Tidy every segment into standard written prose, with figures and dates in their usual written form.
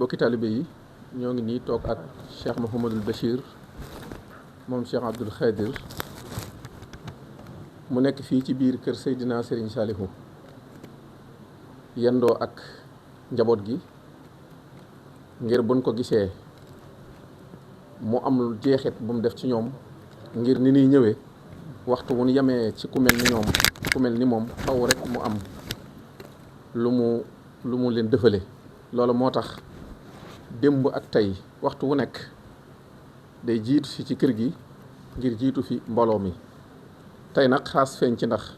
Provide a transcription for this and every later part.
bokki taalibe yi ñoo ngi nii toog ak Cheikh Mouhamadul Bachir moom Cheikh Abdoul Khadir mu nekk fii ci biir kër Seydina Serigne Saliou yendoo ak njaboot gi ngir buñ ko gisee mu am jeexit bu mu def ci ñoom ngir ni ñuy ñëwee waxtu wu ñu yemee ci ku mel ni ñoom ku mel ni moom xaw rek mu am lu mu leen dëfale loolu moo tax démb ak tey waxtu wu nekk day jiitu fi ci kër gi ngir jiitu fi mbooloo mi tey nag xaas feeñ ci ndax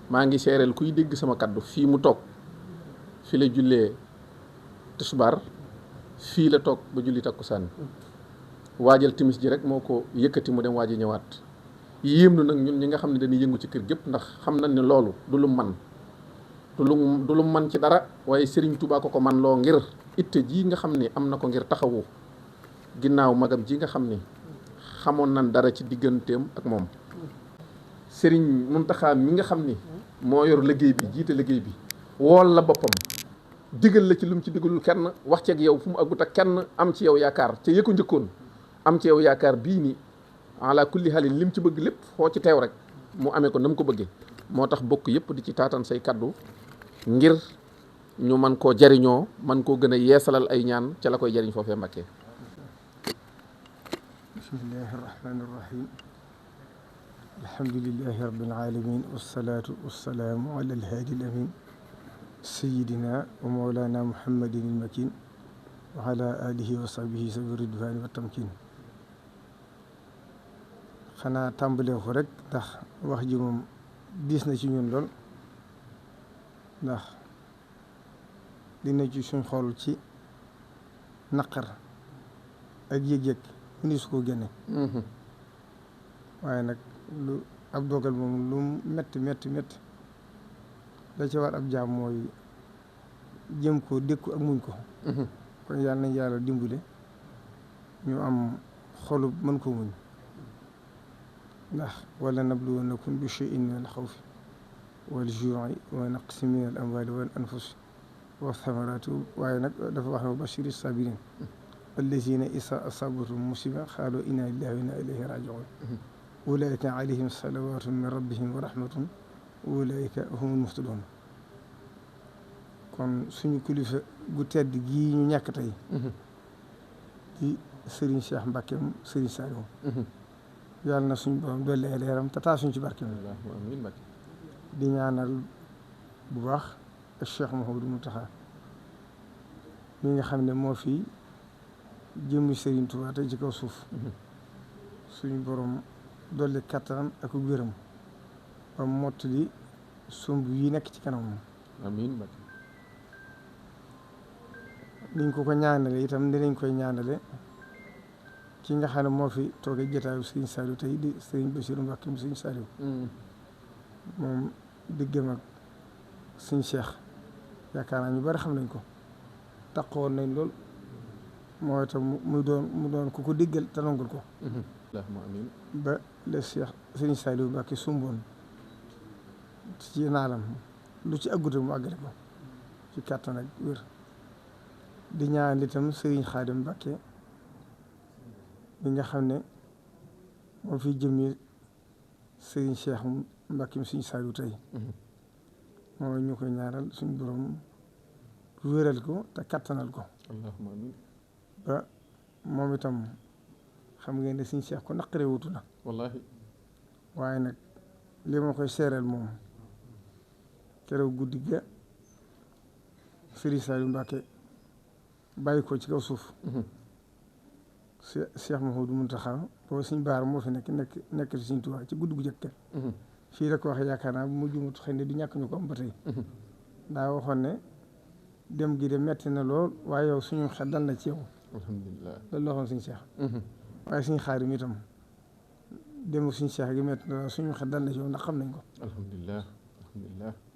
maa ngi seereel kuy dégg sama kaddu fii mu toog fi la jullee tisbaar fii la toog ba julli takkusaan waajal timis ji rek moo ko yëkkati mu dem waaji ñëwaat yéem nu nag ñun ñi nga xam ne dañuy yëngu ci kër gépp ndax xam nañ ne loolu du lu man du lu man ci dara waaye Serigne Touba ko man loo ngir itte ji nga xam ni am na ko ngir taxawu ginnaaw magam ji nga xam ni xamoon nañ dara ci digganteem ak moom Serigne Mountakha mi nga xam ni moo yor liggéey bi jiite liggéey bi wool la boppam digal la ci lu mu ci digalul kenn wax ci ak yow fu mu agut ak kenn am ci yow yaakaar ca yëkku njëkkoon am ci yow yaakaar bii ni ala kulli halin lim ci bëgg lépp foo ci teew rek mu amee ko na mu ko bëggee moo tax bokk yëpp di ci taatan say kaddu ngir ñu man koo jariñoo man koo gën a yeesalal ay ñaan ca la koy jariñ foofee Mbàkke. bismillahi irrahmani irrahim alhamdulilahi rabbil alamin wassalaatu wassalaamu ala alhaadi al amin sayidina wa mawlana muhammadin il makin wa ala alihi wa sahbihi sabi ridwani wa tamkin xanaa tàmbalee ko rek ndax wax ji moom diis na ci ñun lool ndax dina ci suñ xol ci naqar ak yëg-yëg mu su ko génne waaye nag lu ab dogal moom lu metti da ci war ab jaam mooy jëm ko dékku ak muñ ko kon yàlla nañ yàlla dimbale ñu am xolub mën ko muñ ndax wala nabluwannakum bi shay'in min al xawfi wal juu'i wa naqsin min al amwali wal anfusi wa thamarati waaye nag dafa wax ne wa bashiri sabirin allazina isa asabatum musiba xaalu inna lillahi wa inna ilayhi rajiun ulaika alayhim salawatun min rabbihim wa rahmatun ulaika humul muhtadun kon suñu kilifa gu tedd gii ñu ñàkk tey di Serigne Cheikh Mbacke Serigne Saliou yàlla na suñu borom dolli ay leeram te taa suñ ci barke di ñaanal bu baax ak Cheikh Mouhamadou Mountakha mi nga xam ne moo fi jëmmi Serigne Touba tey ci kaw suuf suñu borom dolli kattanam ak wéram ba mottali sumb yi nekk ci kanam amiin niñ ko ñaanale itam dinañ koy ñaanale ki nga xam ne moo fi toogee jotaayu Serigne Saliou tey di Serigne Bassirou Mbacké Serigne Saliou moom diggam ak Serigne Cheikh yaakaar naa ñu bari xam nañ ko taqoon nañ lool moo itam mu doon ku ko diggal te nangul ko amiin ba le Cheikh Serigne Saliou Mbacké sumboon ci naalam lu ci aggute mu àggale ko ci kàttan ak wér di ñaan itam Serigne Khadim Mbacké bi nga xam ne moo fi jëmmi Serigne Cheikh Mbacké Serigne Saliou tey moo ñu koy ñaaral suñu borom wéral ko te kattanal ko allahumma amiin ba moom itam xam ngeen ne Serigne Cheikh ko naqaree wutu la wallahi waaye nag li ma koy seereel moom keroog guddi ga Serigne Saliou Mbacké bàyyi ko ci kaw suuf Cheikh Mouhamadou Mountakha boobu suñ baar moo fi nekk ci Serigne Touba ci guddi gu jëkk fii la ko waxee yaakaar naa bu mu jumut xëy na du ñàkk ñu ko am ba tey daa waxoon ne dem gi de metti na lool waaye yow suñu xel dal na ci yow alhamdulilah loolu la waxoon suñu Cheikh waaye suñu Xaadim itam dem suñu Cheikh gi metti na lool suñu xel dal na ci yow ndax xam nañ ko alhamdulilah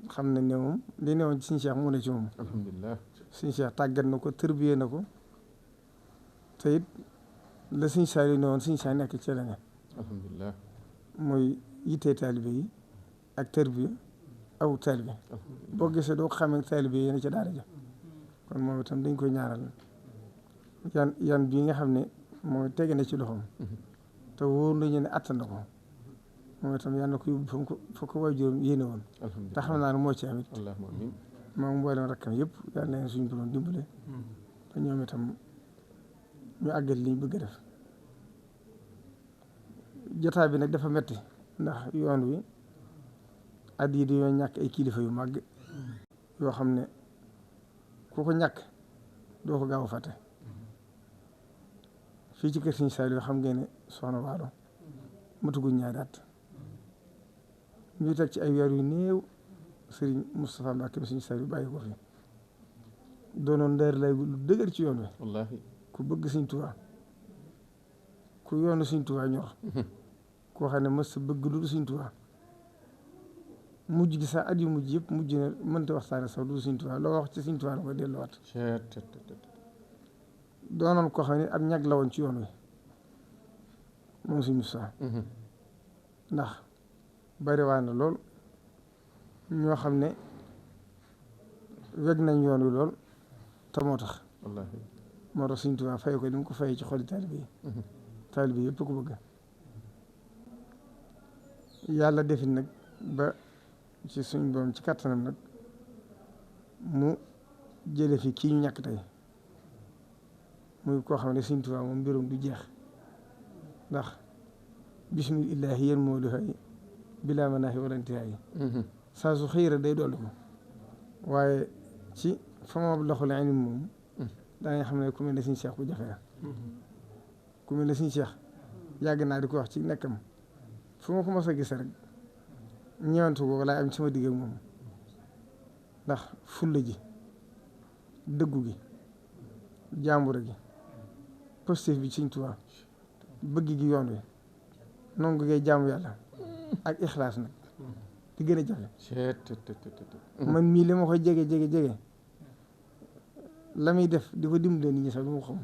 xam nañ ne moom li newoon ci suñu Cheikh moo ne ci moom alhamdulilah suñu Cheikh tàggat na ko tërbiyee na ko te it la suñu Saliou ne woon suñu Cheikh nekk ci la ne alhamdulilah mooy yittee taalibe yi ak tërbiya aw taalibe boo gisee doo ko xamee taalibe yi ne ca daara ja kon moom itam dañ koy ñaaral yan bii nga xam ne mooy tege na ci loxoom te wóor nañu ne attan na ko moom itam yàlla na ko yóbbu fa ko waajuram yéene woon te xam naa ne moo ci amit moom mboolem rakkam yëpp yàlla na leen suñu borom dimbale te ñoom itam ñu àggal liñ bëgg a def jotaay bi nag dafa metti ndax yoon wi at yi dañoo ñàkk ay kilifa yu màgg yoo xam ne ku ko ñàkk doo ko gaaw a fàtte fii ci kër Sëriñ Saliou xam ngeen ne soxna Waalo matuguñ ñaari at ñu teg ci ay weer yu néew Sëriñ Moustapha Mbacke Sëriñ Saliou bàyyi ko fi doonoon ndër lay lu dëgër ci yoon wi wallaahi ku bëgg Sëriñ Tuubaa ku yoonu Sëriñ Tuubaa ñor koo xam ne mës sa bëgg lu du Sëriñ Tuubaa mujj gi sax at yu mujj yëpp mujj na mënta waxtaane sax du Sëriñ Tuubaa loo wax ci Sëriñ Tuubaa la koy delluwaat doonoon koo xam ne ab ñag la woon ci yoon wi moom Sëriñ Moustapha ndax bari waa na lool ñoo xam ne weg nañ yoon wi lool te moo tax moo tax Sëriñ Tuubaa fay ko ni mu ko fayee ci xoli taalibe yi taalibe yi yëpp ko bëgg yàlla defit nag ba ci suñ borom ci kàttanam nag mu jële fi kii ñu ñàkk tey muy koo xam ne Sëriñ Tuubaa moom mbirum du jeex ndax bismillaahi yéen moo luxay bilaa manaahi wala intihaa yi saa su xëyra day dolli ko waaye ci fa ma loxo la moom danga xam ne ku mel ne Sëriñ Seex bu jafe ku mel ne Sëriñ Seex yàgg naa di ko wax ci nekkam fu ma ko mos a gis rek ñeewantu ko laay am sama digg ak moom ndax fulla ji dëggu gi jàmbure gi positif bi Sëriñ Tuubaa bëgg gi yoon wi nongu ngay jaamu yàlla ak ixlaas nag di gën a jafe man mii li ma koy jege la muy def di ko dimbale nit ñi sax du ma ko xam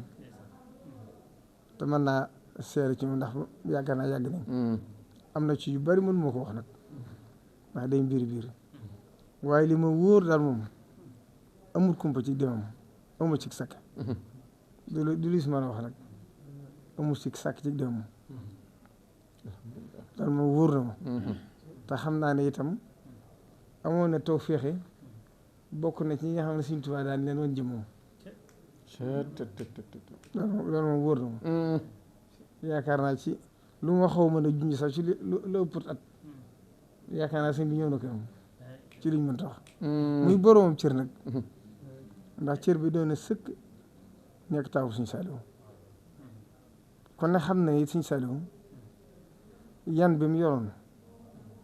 te mën naa seere ci moom ndax yàgg nañ am na ci yu bari mënu ma ko wax nag ndax day biir waaye li ma wóor daal moom amul kumpa ci demam amul ci sakk du lu si mën a wax nag amul ci sakk ci demam daal moom wóor na ma te xam naa ne itam amoon na taw féexe bokk na ci ñi nga xam ne Sëriñ Tuubaa daal leen woon jëm moom loolu moom wóor na ma yaakaar naa ci lu ma xaw mën a junj sax ci lu ëpp at yaakaar naa sëñ bi ñëw na ko am ci liñ mën tax muy boroomam cër nag ndax cër bi doon na sëkk nekk taawu Sëriñ Saliou kon nag xam na it Sëriñ Saliou yan bi mu yoroon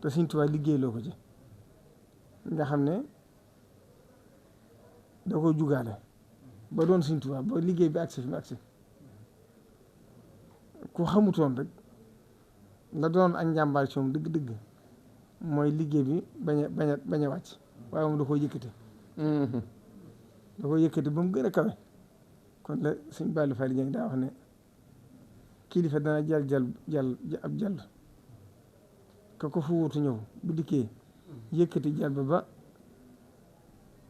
te Sëriñ Tuubaa liggéey loo ko ci nga xam ne da ko jugaale ba doon Sëriñ Tuubaa ba liggéey bi agsi fi mu agsi ku xamutoon rek la doon ak njàmbaar ci moom dëgg-dëgg mooy liggéey bi bañ a wàcc waaye moom da koo yëkkati ba mu gën a kawe kon la suñ Balla Fally Dieng daa wax ne kilifa dana jàll ab jàll ka ko fu wuutu ñëw bu dikkee yëkkati jàll ba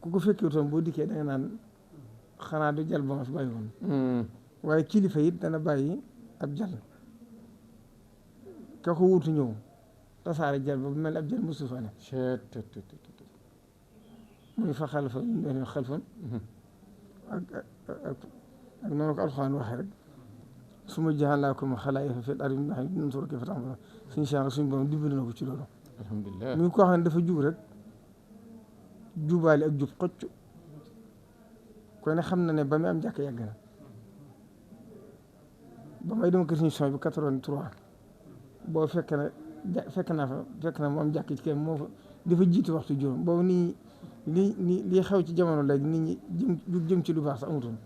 ku ko fekkewutoon boo dikkee da nga naan xanaa du jàll ba ma fi bàyyi woon waaye kilifa it dana bàyyi ab jàll ka ko wuutu ñëw tasaare jàll ba bu mel ab jàll mosu fa ne muy fa xalfa xalfan ak noonu ko alxuraan waxee rek su ma ja'alnaakum xalaa'ifa fil ardi ndax ñun suñu kii fa tax suñu changement suñu borom dimbali na ko ci loolu. alhamdulilah muy koo xam ne dafa jub rek jubaale ak jub xocc kon ne xam na ne ba muy am jàkk yàgg na ba may dem kër suñu son bi 83 boo fekk na mu am jàkk ci kenn moo fa dafa jiitu waxtu juróom boobu nii lii xew ci jamono léegi nit ñi jëm ci lu baax sax amutoon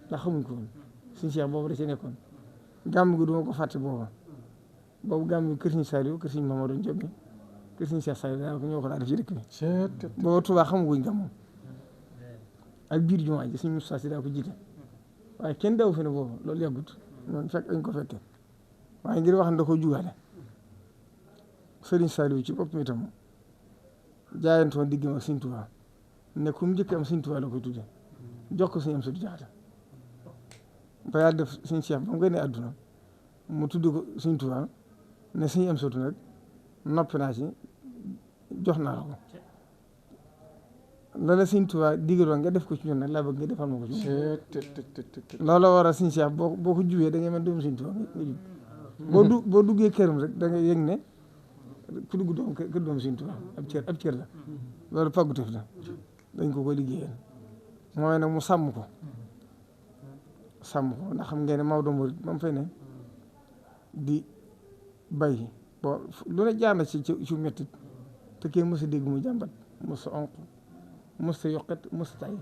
ndax xamuñ ko woon suñu Cheikh boobu da ci nekkoon gàmm gi duma ko fàtte boobu gàmm gi kër suñu Saliou kër suñu Mamadou Diop bi kër suñu Cheikh Saliou daanaka ñoo ko daa def ci dëkk bi boobu Tuubaa xamaguñ gàmm ak biir jumaa ji suñu Moustapha Sy daa ko jiite waaye kenn daw fi ne boobu loolu yàggut noonu fekk dañ ko fekkee waaye ngir wax ne da ko jugaale Sëriñ Saliou ci boppam itam jaayantoon diggam ak Sëriñ Tuubaa ne ku mu njëkk am Sëriñ Tuubaa la koy tudde jox ko Sëriñ Amsatu Jaxate ba yàlla def suñ Cheikh ba mu gënee àdduna mu tudd ko suñ Tuubaa ne suñu am sotu nag noppi naa ci jox naa la ko loola suñ Tuubaa digaloon nga def ko ci ñun nag laa bëgg nga defal ma ko ci loola war a suñ Cheikh boo ko jubee da ngay mel doomu suñ Tuubaa nga jub boo duggee këram rek da nga yëg ne ku dugg doom kër doomu suñ Tuubaa ab cër la loolu pàggutef la dañ ko liggéeyal mooy nag mu sàmm ko ndax xam ngeen ne Maodo Mouride ba mu fay ne di bay bon lu ne jaar na ci mettit te kii mos a dégg mu jàmbat mos a onq mos a yokkat mos a tay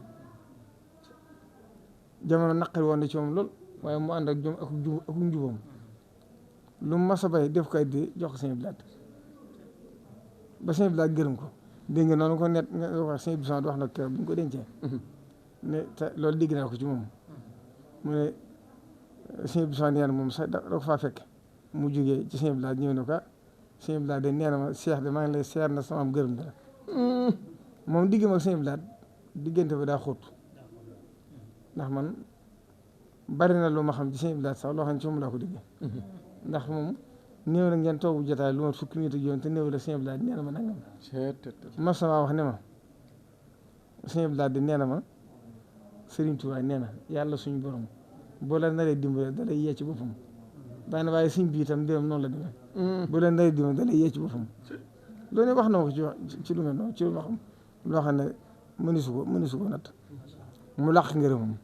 jamono naqari woon na ci moom lool waaye mu ànd ak jom ak njubam lu mu mas a bay def ko addi jox ko Sëñ Blaat ba Sëñ Blaat gërëm ko dégg nga noonu ko net nga wax Sëñ Blaat di wax na kër bu ñu ko dencee ne te loolu dégg naa ko ci moom mu ne Sëñ Blaat nee na moom sax da ko faa fekk mu jógee ci Sëñ Blaat ñëw ne ko Sëñ Blaat de nee na ma Cheikh de maa ngi lay seer na sama am gërëm dara moom digg ma Sëñ Blaat diggante ba daa xóot ndax man bari na lu ma xam ci Sëñ Blaat sax loo xam ne ci moom laa ko digg ndax moom néew na ngeen toogu jotaay lu ma fukki minute ak yoon te néew la Sëñ Blaat nee na ma nangam ma sama wax ne ma Sëñ Blaat de nee na ma Sëriñ Tuubaa nee na yàlla suñu borom boo la naree dimbale da lay yee ci boppam daane waaye suñ bii itam mbiram noonu la demee boo la naree dimbale da lay yee ci boppam loolu ne wax na ma ko ci lu mel noonu ci lu ma xam loo xam ne mënisu ko natt mu làq ngërëmam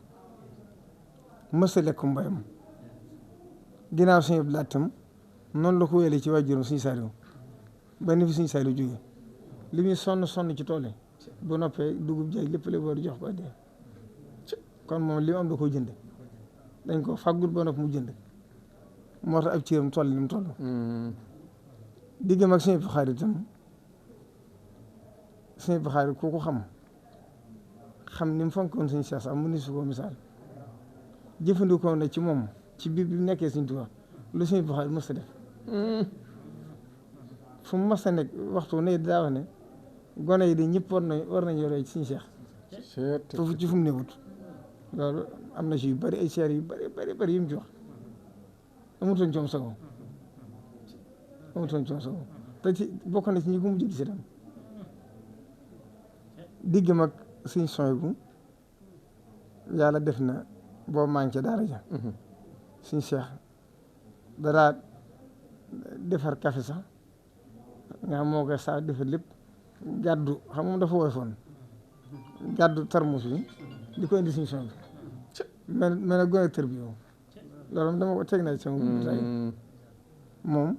mësa lekk mbayam ginnaaw Sëñ Blaat tam noonu la ko wéyalee ci waajuram Sëñ Saaliw ba ni fi Sëñ Saaliw jóge li muy sonn ci tool yi bu noppee dugub jaay lépp la war di jox ko addee kon moom li mu am da koo jënd dañ ko fàggul ba noppi mu jënd moo tax ab ciiram toll ni mu toll diggam ak Sëñ Buxaari itam Sëñ Buxaari ku ko xam ni mu fonkoon Sëñ Seex sax mu ni su ko misaal jëfandikoo na ci moom ci biir bi mu nekkee Sëñ Tuubaa lu Sëñ Buxaari mës a def fu mu mës a nekk waxtu ne daa wax ne gone yi de ñëpp war nañ yoree ci Sëñ Seex foofu ci fu mu newut loolu am na ci yu bari ay seer yu bari yu mu ci wax amutoon coom sago te ci bokk na ci ñi ko mujj gis itam diggam ak Sëñ Suwaybu yàlla def na boo maa ca daara ja Sëñ Seex daraa defar café sax nga xam moo koy saa defar lépp gàddu xam moom dafa woyofoon gàddu tarmus bi di ko indi Sëñ Suwaybu mel ne gone tër bi yow loolu dama ko teg naa ci sama tay moom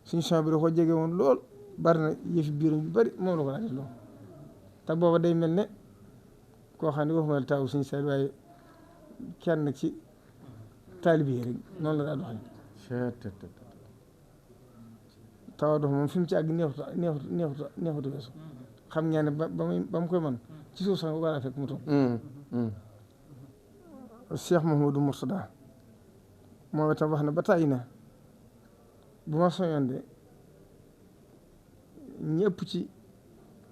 Sëñ Suwaybu bi da ko jege woon lool bari na yëfi biiram yu bari moom la ko daa def loolu te booba day mel ne koo xam ne waxuma la taw Sëñ Saaliw waaye kenn ci taalibe yi rek noonu la daa doxee tawa dox moom fi mu ci àgg neexutu weesu xam ngeen ne ba mu koy man ci suuf sax nga war a fekk mu toog Cheikh Mouhamadou Mourtada moom itam wax na ba tàyyi na bu ma soñoon de ñëpp ci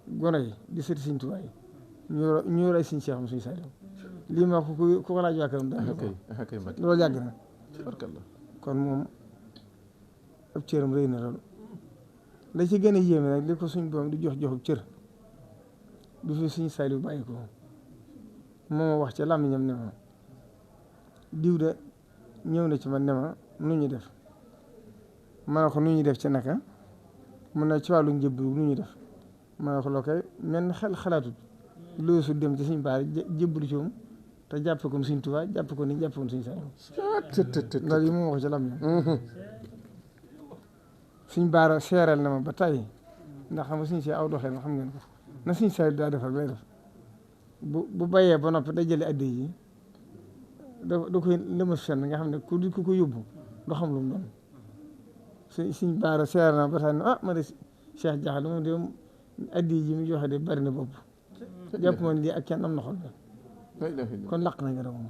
gone yi di sëti Sëñ Tuubaa yi ñu rey Sëñ Seex Sëñ Saaliw lii ma ku ko laaj waa këram daal loolu yàgg na kon moom ab cëram rëy na lool la ci gën a yéeme nag li ko suñ boom di joxub cër du fi Sëñ Saaliw bàyyi ko moo wax ca làmmiñam ne ma diw de ñëw na ci man ne ma nu ñu def ma ne ko nu ñu def ci naka mun na ci wàllu njëbb nu ñu def ma ne ko loo koy mel xel xalaatut loolu su dem ci Sëñ Bara jébbalu ci moom te jàppe ko Sëñ Tuubaa jàppe ko ni jàppe ko Sëñ Saaliw loolu yi moom wax ci làmmiñam Sëñ Bara seeral na ma ba tey ndax xam nga Sëñ Seex aw doxee na xam ngeen ko na Sëñ Saaliw daa defar lay def bu bayee ba noppi day jële addi yi da koy lëmas fenn nga xam ne ku ko yóbbu doo xam lu mu doon Sëñ Bara seeral na ba tey ma de Cheikh Jaxate moom de addi yi mu joxe de bari na bopp jàpp man lii ak kenn am na xol kon laq na nga da moom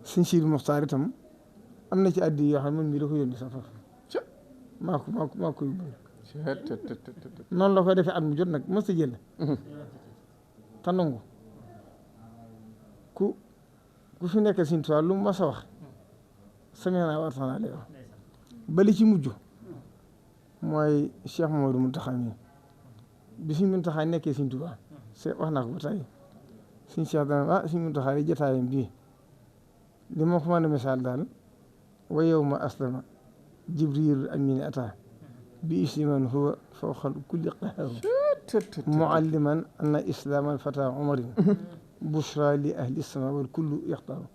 Sëñ Sidi Muxtaar itam am na ci addi yoo xam ne man mii da ko yónni sax foofu maa ko yóbbu noonu la koy defee at mu jot nag mës a jël te nangu ku ku fi nekk Sëriñ Tuubaa lu mu mas a wax sami'naa wa ata'naa lay wax ba li ci mujj mooy Cheikh Mamadou Mountakha mi bi Sëriñ Mountakha nekkee Sëriñ Tuubaa wax naa ko ba tey Sëriñ Cheikh dana Sëriñ Mountakha di jotaayam bii li ma ko mën a misaal daal wa yawma aslama Jibriil amiin ataa bi isliman huwa fawqa kulli qahar mualliman anna islaamal fata umarin bushra li ahli sama wal kullu yaxtaaru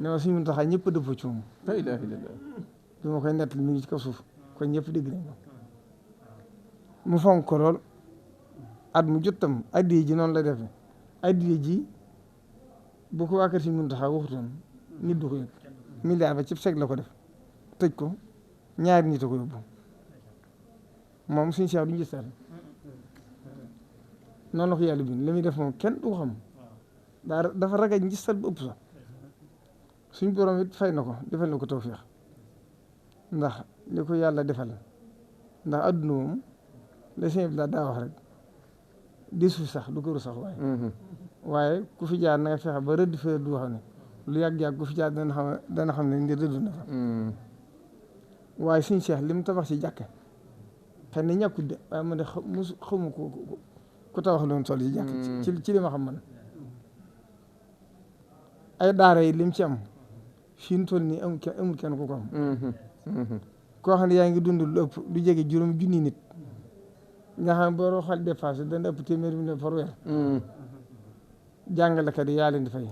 ne ma Sëriñ Mountakha ñëpp dëppoo ci moom la ilaha illallah bi ma koy nettali mi ngi ci kaw suuf kon ñëpp dégg nañ ko mu fonk ko lool at mu jottam addiya ji noonu la defe addiya ji bu ko waa kër Sëriñ Mountakha waxutoon nit du ko yëg milliard ba ci seg la ko def tëj ko ñaari nit a ko yóbbu moom suñu Cheikh duñu gis noonu la ko yàlla bind li muy def moom kenn du ko xam dafa ragal njistal bu ëpp sax suñ borom it fay na ko defal na ko tawfeex ndax li ko yàlla defal ndax adduna moom la sëñ bi daa wax rek di suuf sax du ko ru sax waaye ku fi jaar na nga fexe ba rëdd fa du wax ne lu yàgg-yàgg ku fi jaar dana xam ne ndi rëdd na fa waaye suñ Cheikh li mu tabax ci jàkke xëy na ñàkkut de waaye man de xamu ko ku tabax loon toll ci jàkk ci li ma xam man ay daara yi lim ci am fii mu toll nii amul kenn ku ko am koo xam ne yaa ngi dund lu ëpp du jege juróom junni nit nga xam ne boo roxal dépassé dana ëpp téeméer bi ne par weer jàngalekat yi yaa leen di fay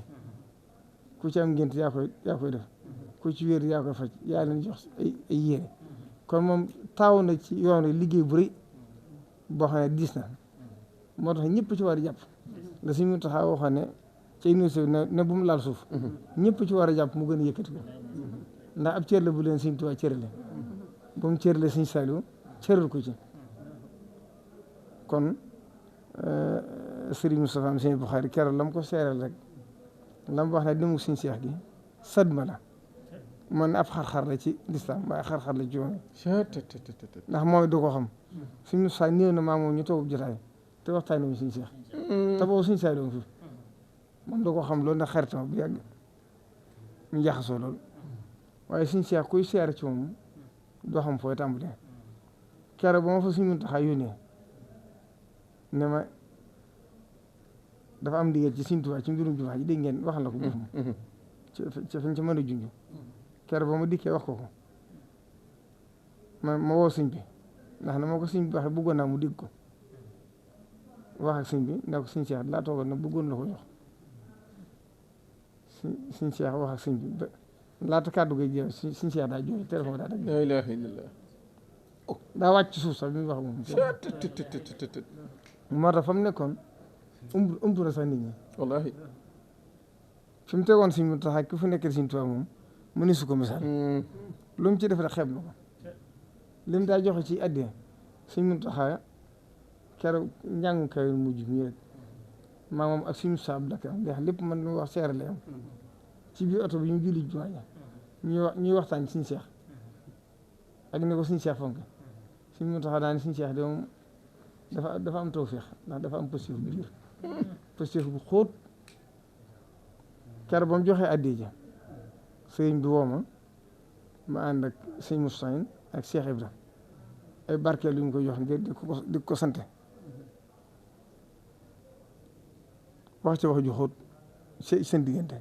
ku ci am ngént yaa koy def ku ci wér yaa koy faj yaa leen jox ay yére kon moom taaw na ci yoonu liggéey bu rëy boo xam ne diis na moo tax ñëpp ci war a jàpp la Sëriñ Mountakha waxoon ne ca université ne bu mu laal suuf ñëpp ci war a jàpp mu gën a yëkkati ko ndax ab cër la bu leen Sëriñ Tuubaa cërale bu mu cërale Sëriñ Saliou cëral ko ci kon Sëriñ Moustapha am Sëriñ Bukhari keroog la mu ko seeral rek la mu wax ne demu Sëriñ Cheikh gi sadma la man ab xar-xar la ci lislaam waaye xar-xar la ci yoon ndax mooy du ko xam Sëriñ Moustapha néew na maa moom ñu toog jotaay te waxtaan nañu Sëriñ Cheikh te boobu Sëriñ Saliou fi moom da ko xam loolu ndax xaritam bu yàgg ñu jaxasoo loolu waaye Sëriñ Cheikh kuy seer ci moom doo xam fooy tàmbalee keroog ba ma fa Sëriñ Mountakha yónnee ne ma dafa am ndigal ci Sëriñ Tuubaa ci mbirum jumaa ji dégg ngeen wax na ko boppam ci fañ ci mën a junj keroog ba ma dikkee wax ko ma woo sëñ bi ndax na ma ko sëñ bi waxee bëggoon naa mu dégg ko wax ak sëñ bi ndax ko Sëriñ Cheikh laa toogoon na bëggoon la ko jox Sëriñ Cheikh wax ak sëñ bi ba laata kàddu gi jeex Sëriñ Cheikh daa jooy téléphone daa dagg. la ilaha illallah daa wàcc ci suuf sax bi mu wax moom. moo tax fa mu nekkoon ëmb na sax nit ñi. wallaahi. fi mu tegoon Sëriñ Mountakha ku fi nekkee Sëriñ Tuubaa moom mënu su ko misaal. lu mu ci def rek xeeb na ko. lim daa joxe ci àddina Sëriñ Mountakha keroog njàngu kaw mujj mi rek maa moom ak suñu saab Dakar ndax lépp man lu wax seere la am ci biir oto bi ñu julli jumaa ja ñuy waxtaan Sëriñ Cheikh ak ne ko Sëriñ Cheikh fonk Sëriñ Mountakha daan Sëriñ Cheikh de moom dafa am tawfeex ndax dafa am positif bu biir positif bu xóot keroog ba mu joxee addi ja sëriñ bi woo ma ànd ak sëriñ Moustapha ak Cheikh Ibra ay barkeel yu ñu koy jox ngir di ko sante wax ci wax ju xóot seen diggante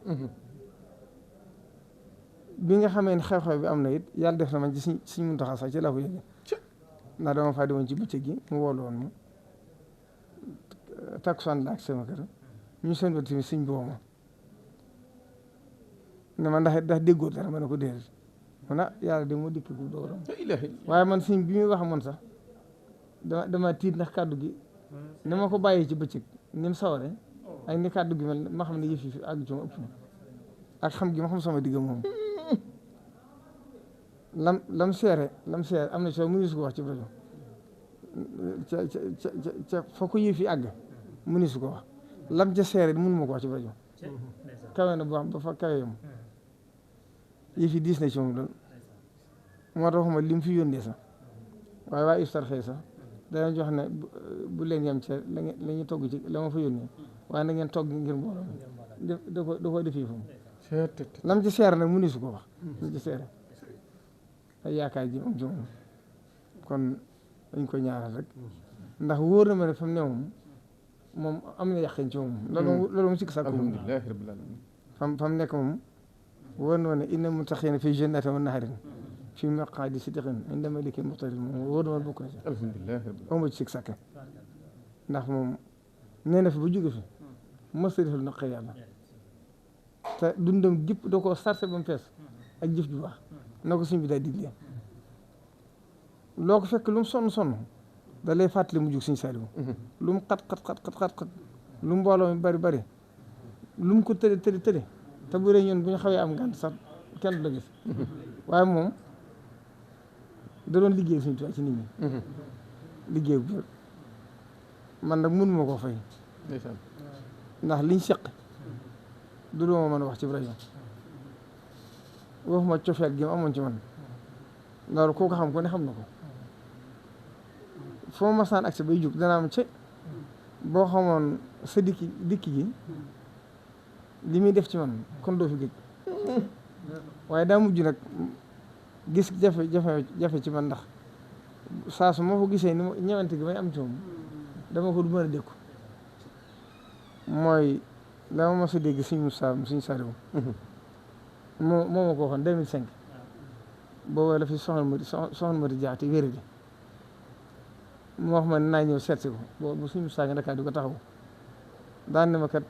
bi nga xamee ne xew-xew bi am na it yàlla def na man ci Sëriñ Mountakha sax ci laa ko yëgee ndax dama faa demoon ci bëccëg gi mu woolu woon ma takkusaan la ak sama kër ñu seen ba tamit sëñ bi woo ma ne ma ndax déggoo dara ma ne ko déedéet man yàlla de moo dikk gu dooram waaye man sëñ bi muy wax man sax dama tiit ndax kàddu gi ni ma ko bàyyee ci bëccëg ni mu saware ak ni kàddu gi mel ma xam ne yëf yi fi àgg ci ma ëpp na ak xam gi ma xam sama digg moom lam seere am na soo mënu su ko wax ci rajo ca fa ko yëf yi àgg mënu su ko wax lam ca seere mënu ma ko wax ci rajo kawe na ba fa kawe yam yëf yi diis na ci moom lool moo tax waxuma lim fi yónnee sax waaye waa iftar xëy sax dana jox ne bu leen yem ca la ñuy togg ci la ma fa yónnee waaye na ngeen togg ngir mbooloo mi da ko defee fu lam ci seer nag mënu su ko wax lam ci seere ay yaakaar ji am ci moom kon dañ ko ñaanal rek ndax wóor na ma ne fa mu ne moom am na yàqin ci moom loolu moom sikk sàkk alhamdulilah rabbil alamin fa mu nekk moom wóor na ma ne inna muttaqiina fii jannatin wa naharin fii maqaadi sidqin inda malikin muqtadir moom wóor na ma bokk na ci alhamdulilah amu ci sikk sàkk ndax moom nee na fi bu jóge fi mos a defal naqar yàlla te dundam gépp da koo sarse ba mu fees ak jëf ju baax na ko suñ bi daa diglee loo ko fekk lu mu sonn da lay fàttali mu jug suñ Saaliwu lu mu xat lu mu mbooloo mi bari lu mu ko tëri te bu dee ñun bu ñu xawee am ngànt sax kenn du la gis waaye moom da doon liggéey suñu Tuubaa ci nit ñi liggéey bu man nag mënuma koo fay ndax liñ seq du loo ma mën a wax ci rajo waxuma cofeet gi mu amoon ci man loolu koo ko xam ko ne xam na ko foo ma saan agsi bay jóg danaa am ci boo xamoon sa dikki gi li muy def ci man kon doo fi géej waaye daa mujj nag gis jafe ci man ndax saa su ma ko gisee ni ñëwante gi may am ci moom dama ko du mën a dékku mooy la ma mos a dégg suñu Saaliwu moo ma ko waxoon 2005 boobu la fi soxna Mati Jaxate wéri di mu wax ma ne naa ñëw seet si ko boobu suñu saa nga Dakar di ko taxaw daan ne ma kat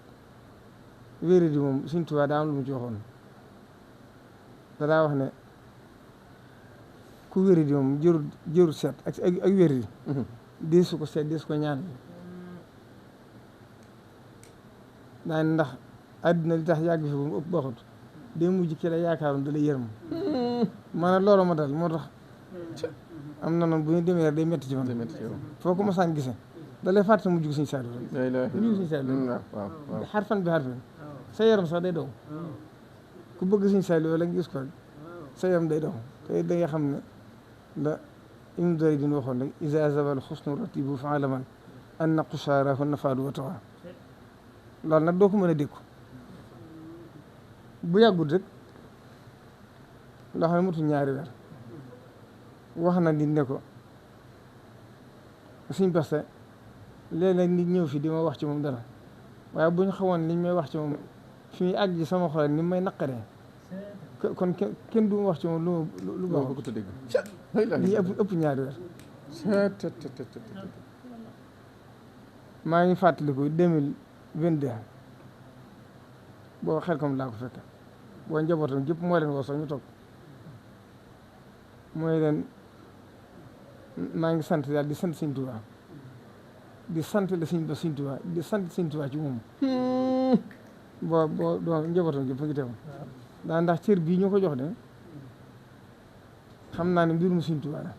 wéri di moom suñ Tuubaa daa am lu mu ci waxoon da daa wax ne ku wéri di moom jërul seet ak wéri di deesu ko seet deesu ko ñaan daan ndax àddina li tax yàgg fi ba mu ëpp baxut day mujj ki la yaakaaroon da lay yërëm maanaam loolu ma dal moo tax am na noonu bu ñu demee day métti ci man foo ko mosaan gisee da lay fàtte mu jug suñu Saaliwu mu jug suñu Saaliwu xarfan bi xarfan sa yaram sax day daw ku bëgg suñu Saaliwu la nga gis ko rek sa yaram day daw te da nga xam ne la Ibnu Daraydin waxoon rek iza zabal xusnu ratibu fa alaman anna qusaarahu nafaadu wa tawa loolu nag doo ko mën a dékku bu yàggut rek loo xam ne mutul ñaari weer wax na nit ne ko suñ beste léeg-léeg nit ñëw fi di ma wax ci moom dara waaye bu ñu xamoon liñ may wax ci moom fi muy àgg ci sama xol ni may naqaree kon kenn du ma wax ci moom lu baax ko dégg lii ëpp ñaari weer maa ngi fàttaliku 2022 boo xel kom laa ko fekk boo njabootam gépp moo leen woo sax ñu toog mooy leen maa ngi sant yàlla di sant Sëñ Tuubaa di sant la Sëñ Tuubaa di sant Sëñ Tuubaa ci moom boo doo njabootam gépp fa ngi teew daa ndax cër bii ñu ko jox de xam naa ne mbirum Sëñ Tuubaa la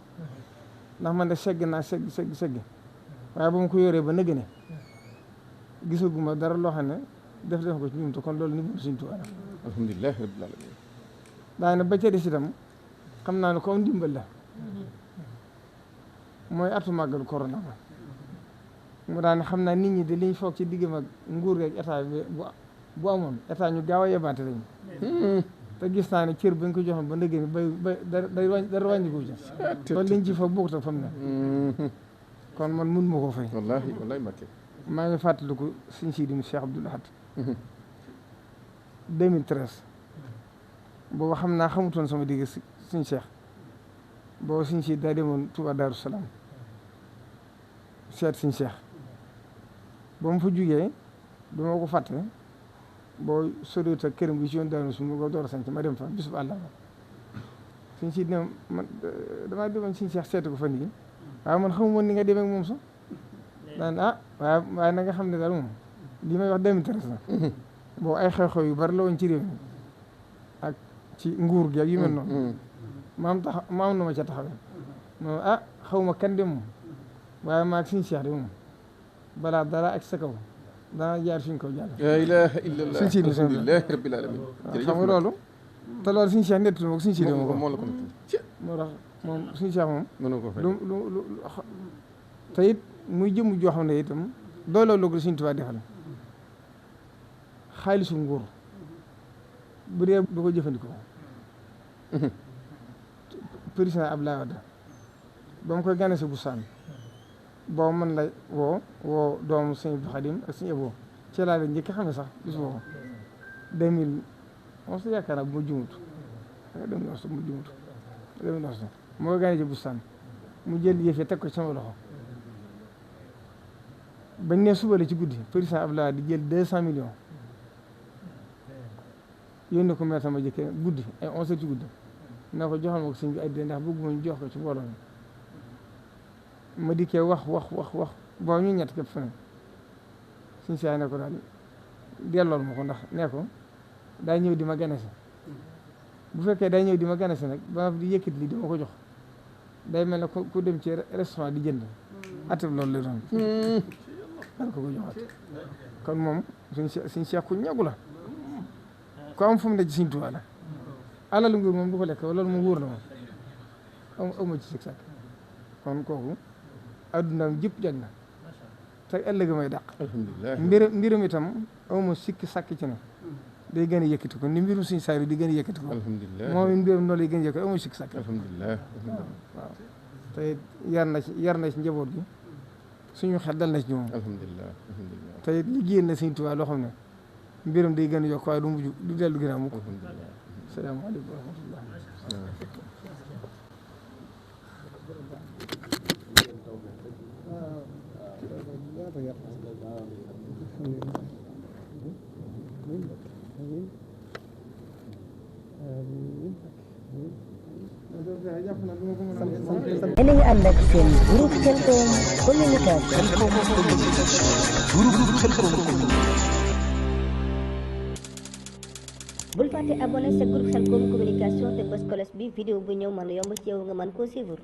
ndax man de segg naa segg waaye ba ma ko yoree ba nëgg ne gisaguma dara loo xam ne def ko ci ñun te kon loolu ni mbirum Sëñ Tuubaa la alhamdulilah rabbil alamin daa ne ba ca des itam xam naa ne ko am ndimbal la mooy atu màggalu corona ba mu daan xam naa nit ñi de liñ foog ci diggam ak nguur gi ak état bi bu amoon état ñu gaaw a yebante lañu te gis naa ne cër ba nga ko joxoon ba ndëgg ni dara wàññi ko ci loolu liñ ci foog bokkut ak fa mu ne kon man mun ma koo fay wallahi Mbacké maa ngi fàttaliku suñ Sidi mu Cheikh Abdoul Ahad 2013 boobu xam naa xamutoon sama digg suñ Cheikh boobu suñ Sidi daa demoon Touba Darou Salaam seet suñ Cheikh ba mu fa jugee du ma ko fàtte boo soriwut ak këram gi ci yoon daanu su ma ko door a sant ma dem fa bisub àllarba suñ Sidi ne man damaa demoon suñ Cheikh seeti ko fan yi waaye man xamu woon ni nga demee ak moom sax daan waaye na nga xam ne daal moom li may wax 2013 la boobu ay xew-xew yu bari la woon ci réew mi ak ci nguur gi ak yu mel noonu maam na ma ca taxawee moom xaw ma kan de moom waaye maa ak suñu Cheikh de moom balaa dara ak sa kaw dana jaar fi ñu ko jàll. la ilaha illallah alhamdulilah rabbil alamin xam nga loolu te loolu suñu Cheikh nettu ma ko suñu Sidi ma ko moo la ko moo tax moom suñu Cheikh moom mënu ko fay lu te it muy jëmm joo xam ne itam dooloo loolu suñu Tuubaa defal xaalisu nguur bu dee du ko jëfandikoo président Abdoulaye Wade ba mu koy gane si bu sànn boo mën la woo doomu sëñ Abdou Khadim ak sëñ Abo ci laa la njëkk xam ne sax bis boobu 2011 yaakaar naa bu ma jumut 2011 moo ko gane si bu sànn mu jël yëf yi teg ko ci sama loxo bañ ne suba la ci guddi président Abdoulaye di jël 200 millions yónnee ko maire ma jëkkee guddi ay 11 heures ci guddi na ko joxal ma ko sëñ bi addiya ndax bëgguma ñu jox ko ci mbooloo mi ma dikkee wax boo ñu ñett képp feneen suñ saay ne ko daal dellool ma ko ndax ne ko daa ñëw di ma gane si bu fekkee day ñëw di ma gane si nag ba di yëkkati lii dama ko jox day mel ne ku dem ci restaurant di jënd atab loolu la doon danga ko joxaat kon moom suñ seex ku ñagu la ko am fu mu ne ci Sëñ Tuubaa la alal nguur moom du ko lekk loolu mu wóor na moom awma ci sik kon kooku addunaam jëpp jag na te ëllëg may dàq alhamdulilah mbirum itam awma sikki sàkk ci ne day gën a yëkkati ko ni mbirum suñu saari di gën a yëkkati ko alhamdulilah moom mbirum noonu lay gën a yëkkati awma sikki sàkk alhamdulilah waaw te yar na ci njaboot gi suñu xel dal na ci ñoom alhamdulilah te liggéey na Sëñ Tuubaa loo xam ne mbirum day gën a yokk waaye du mujj du dellu ginnaaw mukk salaamaaleykum wa rahmatullah yéen a ngi ànd ak seen groupe Khelcom communication. bul fàtte abonné sa groupe Khelcom communication te bës cloche bi vidéo bu ñëw mën a yomb ci yow nga mën koo suivre.